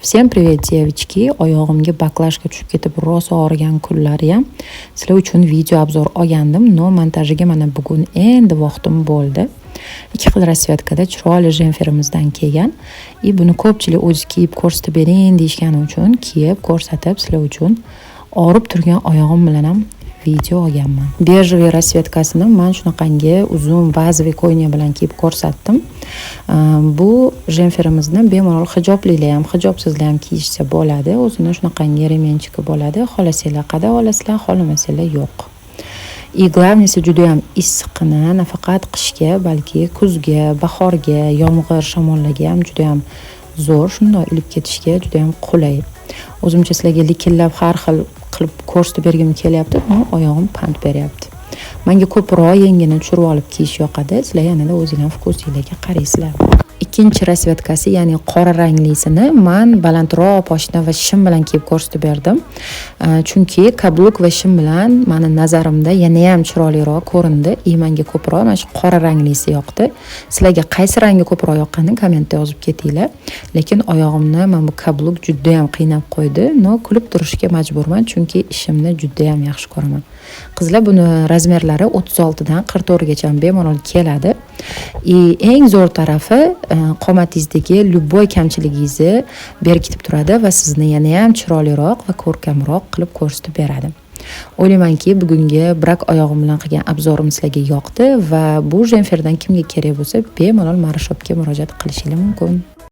Всем привет, девочки! Oyog'imga baklashga tushib ketib rosa og'rigan kunlari ham sizlar uchun video obzor olgandim, но montajiga mana bugun endi vaqtim bo'ldi. Ikki xil rasvetkada chiroyli jemferimizdan kelgan. Buni ko'pchilik o'zi kiyib ko'rsatib bering deyishgani uchun kiyib ko'rsatib sizlar uchun og'rib turgan oyog'im bilan ham video olganman. Bejli rasvetkasini men shunaqangi uzun bazaviy ko'yniya bilan kiyib ko'rsatdim. Bu jemferimizni bemalol hijoblilar ham, hijobsizlar ham kiyishsa bo'ladi. O'zini shunaqangi remenchiki bo'ladi. Xohlasanglar qada olasizlar, xohlamasanglar yo'q. Главныйsi juda ham issiqni nafaqat qishga, balki kuzga, bahorga, yomg'ir, shamollarga ham juda ham zo'r, shunday ilib ketishga juda ham qulay. O'zimcha sizlarga likillab har xil qilib ko'rsatib bergim kelyapti, ammo oyog'im pand beryapti. Menga ko'proq yengini tushirib olib kiyish yoqadi. Sizlar yanada o'zingizlar vkusingizga qaraysizlar. Ikkinchi rasvetkasi, ya'ni qora ranglisini men balandroq poshna va shim bilan kiyib ko'rsatib berdim. Chunki kabluk va shim bilan meni nazarimda yana ham chiroyliroq ko'rindi. Menga ko'proq mana shu qora ranglisi yoqdi. Sizlarga qaysi rangi ko'proq yoqqanini kommentda yozib ketinglar. Lekin oyog'imni men bu kabluk juda ham qiynab qo'ydi. No, kulib turishga majburman, chunki ishimni juda ham yaxshi ko'raman. Qizlar buni razmerlari 36 dan 44 gacha bemalol keladi. Eng zo'r tarafi qomatingizdagi любой kamchiligingizni berkitib turadi va sizni yana ham chiroyliroq va ko'rkamroq qilib ko'rsatib beradi. O'ylaymanki, bugungi brak oyog'im bilan qilgan obzorim sizlarga yoqdi va bu jemferdan kimga kerak bo'lsa, bemalol mana shopga murojaat qilishingiz mumkin.